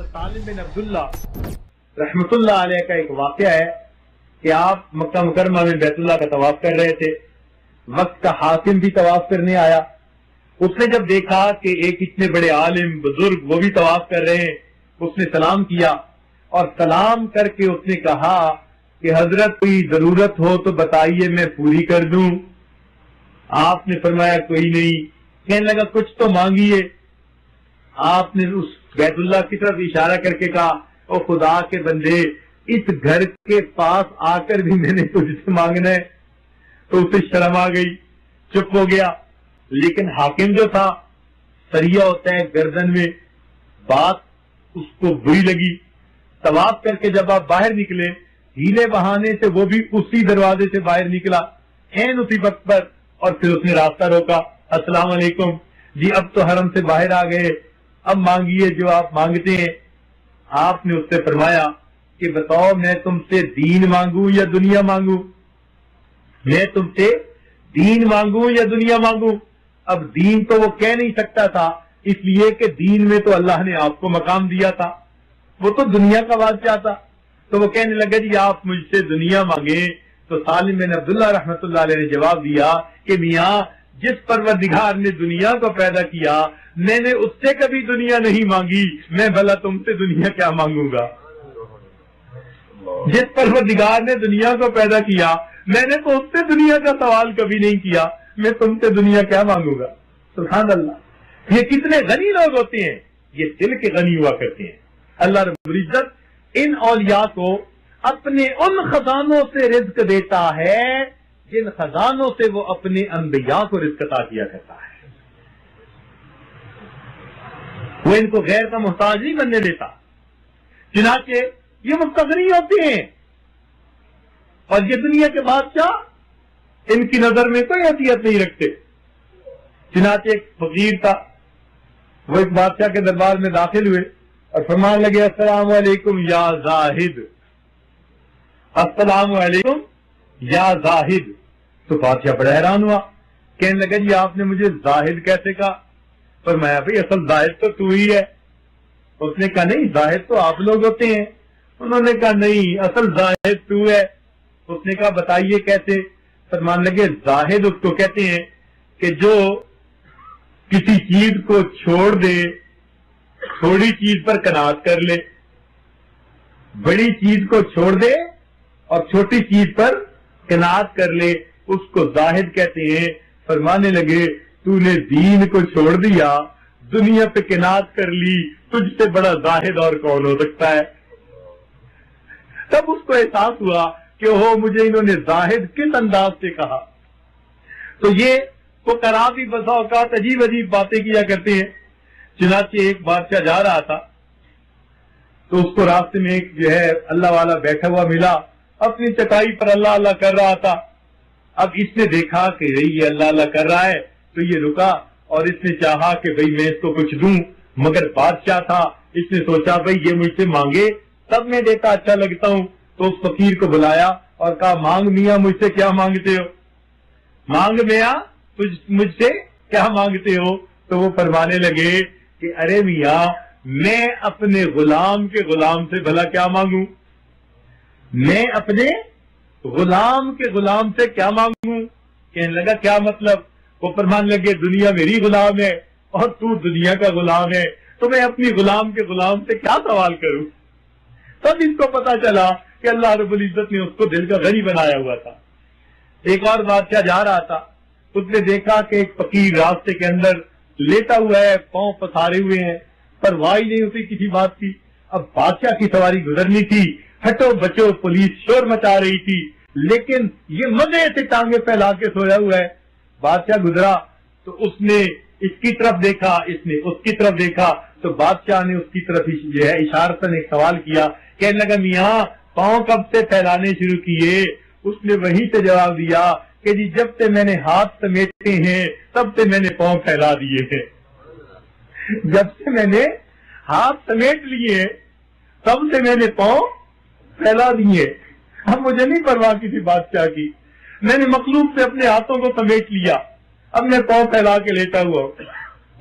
حضرت سالم بن عبداللہ رحمت اللہ علیہ کا ایک واقعہ ہے کہ آپ مکہ مکرمہ میں بیت اللہ کا طواف کر رہے تھے. وقت کا حاکم بھی طواف کرنے آیا. اس نے جب دیکھا کہ ایک اتنے بڑے عالم بزرگ وہ بھی طواف کر رہے ہیں, اس نے سلام کیا اور سلام کر کے اس نے کہا کہ حضرت کوئی ضرورت ہو تو بتائیے میں پوری کر دوں. آپ نے فرمایا کوئی نہیں. کہنے لگا کچھ تو مانگیے. آپ نے اس بیت اللہ کی طرف اشارہ کر کے کہا او خدا کے بندے, اس گھر کے پاس آ کر بھی میں نے تجھ سے مانگنا ہے. تو اسے شرم آ گئی, چپ ہو گیا. لیکن حاکم جو تھا, سریا ہوتا ہے گردن میں, بات اس کو بری لگی. طواف کر کے جب آپ باہر نکلے, ہیلے بہانے سے وہ بھی اسی دروازے سے باہر نکلا این اسی وقت پر, اور پھر اس نے راستہ روکا. السلام علیکم جی, اب تو حرم سے باہر آ گئے, اب مانگیے جو آپ مانگتے ہیں. آپ نے اس سے فرمایا کہ بتاؤ میں تم سے دین مانگوں یا دنیا مانگوں؟ میں تم سے دین مانگوں یا دنیا مانگوں؟ اب دین تو وہ کہہ نہیں سکتا تھا, اس لیے کہ دین میں تو اللہ نے آپ کو مقام دیا تھا, وہ تو دنیا کا بادشاہ تھا. تو وہ کہنے لگا جی آپ مجھ سے دنیا مانگیں. تو سالم بن عبداللہ رحمت اللہ علیہ نے جواب دیا کہ میاں جس پروردگار نے دنیا کو پیدا کیا میں نے اس سے کبھی دنیا نہیں مانگی, میں بھلا تم سے دنیا کیا مانگوں گا؟ جس پروردگار نے دنیا کو پیدا کیا میں نے تو اس سے دنیا کا سوال کبھی نہیں کیا, میں تم سے دنیا کیا مانگوں گا؟ سبحان اللہ. یہ کتنے غنی لوگ ہوتے ہیں, یہ دل کے غنی ہوا کرتے ہیں. اللہ رب العزت ان اولیاء کو اپنے ان خزانوں سے رزق دیتا ہے جن خزانوں سے وہ اپنے انبیاء کو رزق عطا کیا کرتا ہے. وہ ان کو غیر کا محتاج نہیں بننے دیتا. چنانچہ یہ مستغنی ہوتے ہیں, اور یہ دنیا کے بادشاہ ان کی نظر میں کوئی حیثیت نہیں رکھتے. چنانچہ ایک فقیر تھا, وہ ایک بادشاہ کے دربار میں داخل ہوئے اور فرمان لگے السلام علیکم یا زاہد, السلام علیکم یا زاہد. تو بادشاہ بڑا حیران ہوا, کہنے لگا جی آپ نے مجھے زاہد کیسے کہا؟ فرمایا بھائی اصل زاہد تو تو ہی ہے. اس نے کہا نہیں زاہد تو آپ لوگ ہوتے ہیں. انہوں نے کہا نہیں اصل زاہد تو ہے. اس نے کہا بتائیے کیسے؟ فرمان لگے زاہد اس کو کہتے ہیں کہ جو کسی چیز کو چھوڑ دے, تھوڑی چیز پر قناعت کر لے. بڑی چیز کو چھوڑ دے اور چھوٹی چیز پر قناعت کر لے, اس کو زاہد کہتے ہیں. فرمانے لگے تو نے دین کو چھوڑ دیا, دنیا پہ قناعت کر لی, تجھ سے بڑا زاہد اور کون ہو سکتا ہے؟ تب اس کو احساس ہوا کہ ہو مجھے انہوں نے زاہد کس انداز سے کہا. تو یہ وہ کرا بھی بسا اوقات عجیب عجیب باتیں کیا کرتے ہیں. چنانچہ ایک بادشاہ جا رہا تھا, تو اس کو راستے میں ایک جو ہے اللہ والا بیٹھا ہوا ملا, اپنی چٹائی پر اللہ اللہ کر رہا تھا. اب اس نے دیکھا کہ یہ اللہ اللہ کر رہا ہے, تو یہ رکا اور اس نے چاہا کہ بھئی میں اس کو کچھ دوں, مگر بادشاہ تھا, اس نے سوچا بھئی یہ مجھ سے مانگے تب میں دیتا اچھا لگتا ہوں. تو اس فقیر کو بلایا اور کہا مانگ میاں مجھ سے کیا مانگتے ہو؟ مانگ میاں مجھ سے کیا مانگتے ہو؟ تو وہ فرمانے لگے کہ ارے میاں میں اپنے غلام کے غلام سے بھلا کیا مانگوں؟ میں اپنے غلام کے غلام سے کیا مانگوں؟ کہنے لگا کیا مطلب؟ وہ فرمانے لگے دنیا میری غلام ہے اور تو دنیا کا غلام ہے, تو میں اپنی غلام کے غلام سے کیا سوال کروں؟ تب ان کو پتا چلا کہ اللہ رب العزت نے اس کو دل کا غنی بنایا ہوا تھا. ایک اور بادشاہ جا رہا تھا, اس نے دیکھا کہ ایک فقیر راستے کے اندر لیٹا ہوا ہے, پاؤں پسارے ہوئے ہیں, پرواہ نہیں ہوتی کسی بات کی. اب بادشاہ کی سواری گزرنی تھی, ہٹو بچو پولیس شور مچا رہی تھی, لیکن یہ مزے سے ٹانگیں پھیلا کے سویا ہوا ہے. بادشاہ گزرا تو اس نے اس کی طرف دیکھا, اس نے اس کی طرف دیکھا, تو بادشاہ نے اس کی طرف جو ہے اشارتاً ایک سوال کیا. کہنے لگا میاں پاؤں کب سے پھیلانے شروع کیے؟ اس نے وہیں سے جواب دیا کہ جی جب سے میں نے ہاتھ سمیٹے ہیں تب سے میں نے پاؤں پھیلا دیے ہیں. جب سے میں نے ہاتھ سمیٹ لیے تب سے میں نے پاؤں پھیلا دیے. اب مجھے نہیں پرواہ کسی بادشاہ کی, میں نے مخلوق سے اپنے ہاتھوں کو سمیٹ لیا, اب میں پاؤں پھیلا کے لیٹا ہوا ہوں,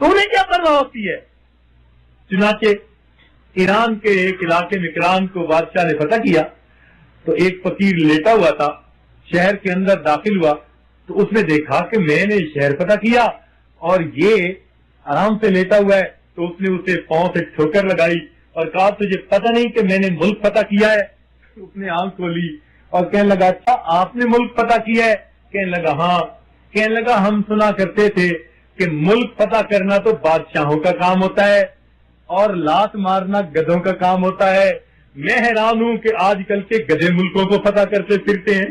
تو انہیں کیا پرواہ ہوتی ہے؟ چنانچہ ایران کے ایک علاقے میں ایران کو بادشاہ نے فتح کیا تو ایک فقیر لیٹا ہوا تھا، شہر کے اندر داخل ہوا تو اس نے دیکھا کہ میں نے شہر فتح کیا اور یہ آرام سے لیٹا ہوا ہے، تو اس نے اسے پاؤں سے ٹھوکر لگائی اور کہا تجھے پتہ نہیں کہ میں نے ملک فتح کیا ہے؟ اس نے آنکھ کھولی اور کہنے لگا اچھا آپ نے ملک فتح کیا ہے؟ کہنے لگا ہاں۔ کہنے لگا ہم سنا کرتے تھے کہ ملک فتح کرنا تو بادشاہوں کا کام ہوتا ہے اور لات مارنا گدھوں کا کام ہوتا ہے، میں حیران ہوں کہ آج کل کے گدھے ملکوں کو فتح کرتے پھرتے ہیں۔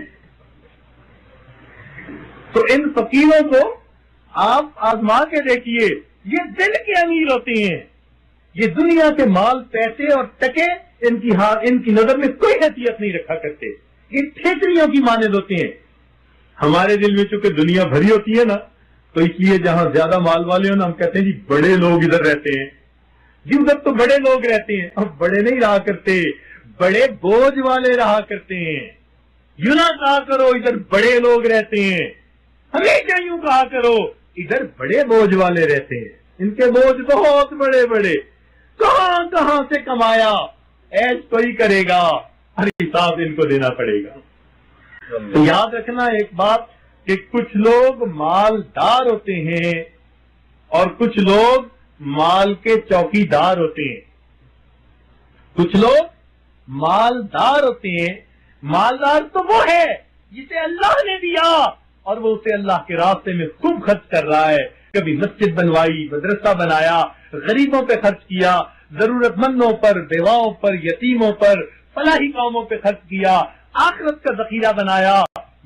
تو ان فقیروں کو آپ آزما کے دیکھیے، یہ دل کے امیر ہوتے ہیں، یہ دنیا کے مال پیسے اور ٹکے ان کی نظر میں کوئی حیثیت نہیں رکھا کرتے، یہ ٹھیکریوں کی مانند ہوتے ہیں۔ ہمارے دل میں چونکہ دنیا بھری ہوتی ہے نا، تو اس لیے جہاں زیادہ مال والے ہو نا ہم کہتے ہیں جی بڑے لوگ ادھر رہتے ہیں، جی ادھر تو بڑے لوگ رہتے ہیں، اب بڑے نہیں رہا کرتے، بڑے بوجھ والے رہا کرتے ہیں۔ یوں نہ کہا کرو ادھر بڑے لوگ رہتے ہیں، ہمیشہ یوں کہا کرو ادھر بڑے بوجھ والے رہتے ہیں، ان کے بوجھ بہت بڑے بڑے، کہاں کہاں سے کمایا، ایش کوئی کرے گا، ہر حساب ان کو دینا پڑے گا۔ تو یاد رکھنا ایک بات کہ کچھ لوگ مالدار ہوتے ہیں اور کچھ لوگ مال کے چوکی دار ہوتے ہیں۔ کچھ لوگ مالدار ہوتے ہیں، مالدار تو وہ ہے جسے اللہ نے دیا اور وہ اسے اللہ کے راستے میں خوب خرچ کر رہا ہے، کبھی مسجد بنوائی، مدرسہ بنایا، غریبوں پہ خرچ کیا، ضرورت مندوں پر، بیواؤں پر، یتیموں پر، فلاحی کاموں پہ خرچ کیا، آخرت کا ذخیرہ بنایا۔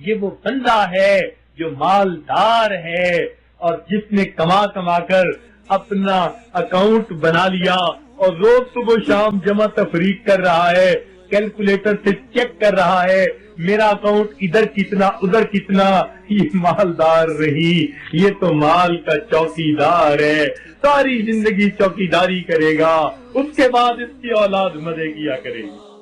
یہ وہ بندہ ہے جو مالدار ہے اور جس نے کما کما کر اپنا اکاؤنٹ بنا لیا اور روز صبح شام جمع تفریق کر رہا ہے، کیلکولیٹر سے چیک کر رہا ہے میرا اکاؤنٹ ادھر کتنا ادھر کتنا، یہ مالدار نہیں، یہ تو مال کا چوکی دار ہے، ساری زندگی چوکی داری کرے گا، اس کے بعد اس کی اولاد مزے کیا کرے گی۔